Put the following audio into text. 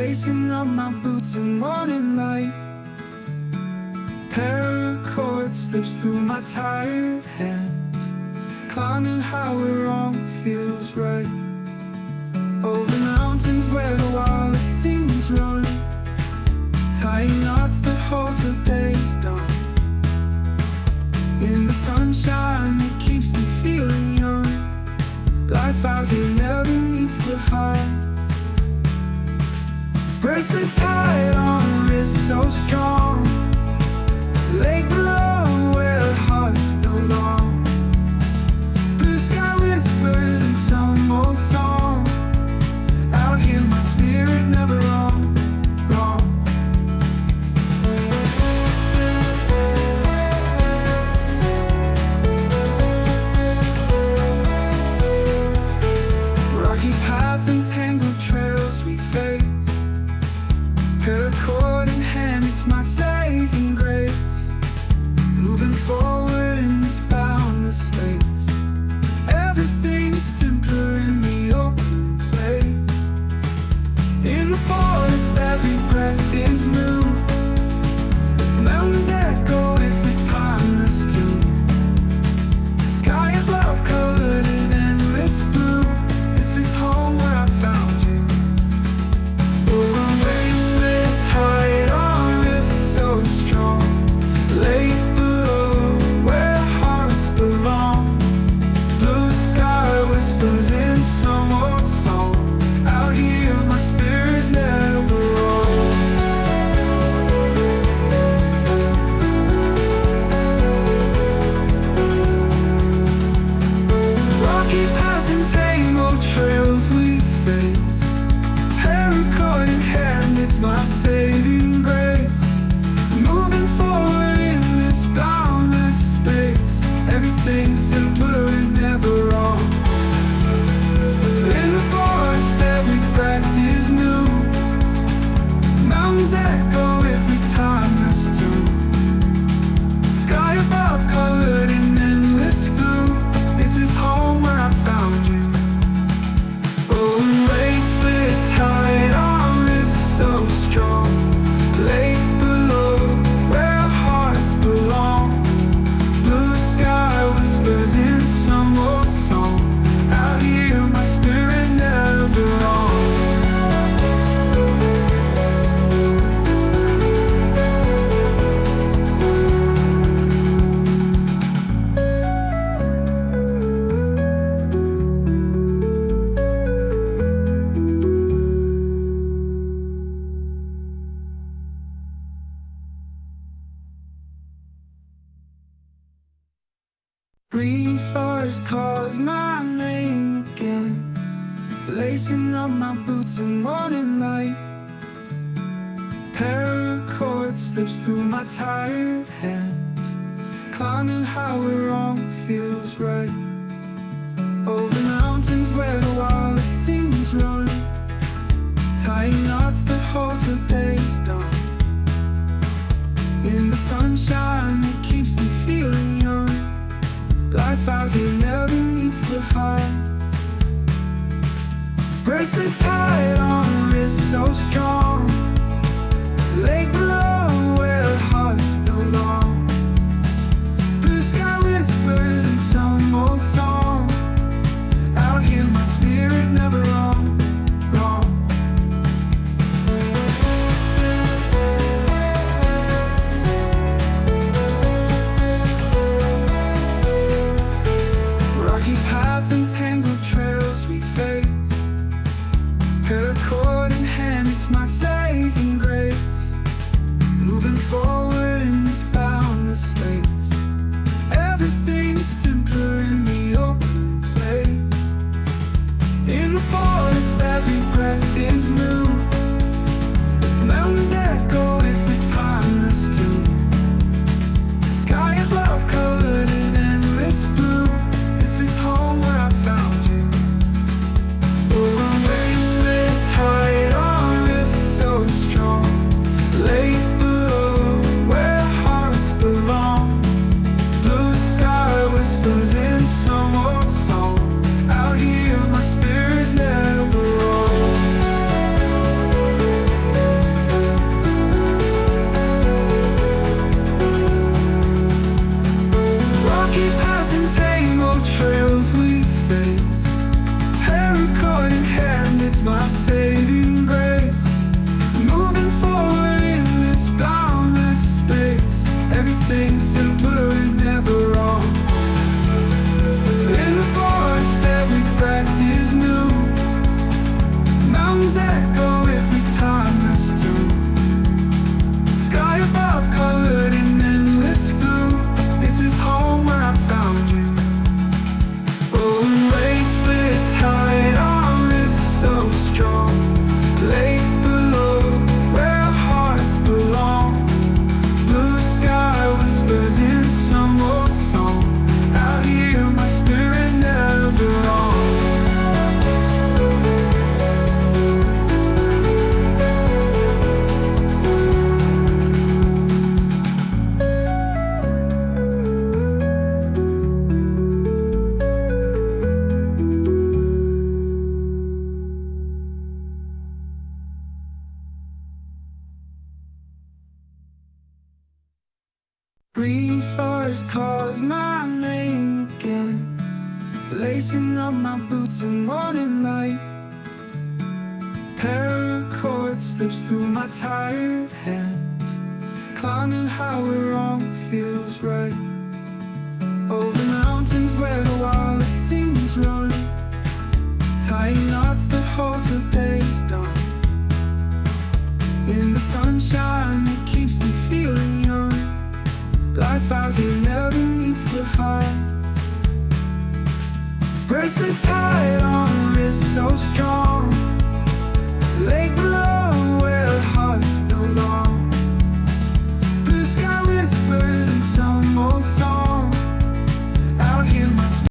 lacing up my boots in morning light. Paracord slips through my tired hands, climbing higher wrong feels right. Over mountains where the wild things run, tying knots that hold till day's done. In the sunshine that keeps me feeling young, life out here never needs to hide. Bracelet tied on wrist so strong, lake below where hearts belong. Blue sky whispers in some old song, out here my spirit never wrong, wrong. Rocky paths and tangled trails we face, paracord in hand, it's my saving grace. Moving forward in this boundless space, everything's simpler in the open place. In the forest every breath is new, mountains echo with the timeless tune. The sky above colored in endless blue, this is home where I found you. Oh, a bracelet tied on wrist so strong, late below where hearts belong. Blue sky whispers in some old song, out here my spirit never wrong. Rocky paths and tangled trails we face, paracord in hand, it's my saving grace. Moving forward in this boundless space, everything's simpler and never wrong. In the forest every breath is new, mountains echo with the timeless tune. Sky above colored in endless blue, this is home where I found you. Oh, a bracelet tied on wrist so strong, lake below where hearts belong. Blue sky whispers in some old song, out here my spirit never wrong. Green forest calls my name again, lacing up my boots in morning light. Paracord slips through my tired hands, climbing higher wrong feels right. Over mountains where the wild things run, tying knots that hold till day's done. In the sunshine that keeps me feeling young, life out here never needs to hide. Bracelet tied on wrist so strong, lake below where hearts belong. Blue sky whispers in some old song, out here my spirit never wrong, wrong. Rocky paths and tangled trails we face, paracord in hand, it's my saving grace. Moving forward in this boundless space, everything's simpler in the open place. In the forest every breath is new, mountains echo with the timeless tune. The sky above colored in endless blue, this is home where I found you. my boots in morning light. Paracord slips through my tired hands, climbing how we're wrong feels right. Over mountains where the wild things run, tying knots that hold till day's done. In the sunshine that keeps me feeling young, life out here never needs to hide. Bracelet tied on wrist so strong,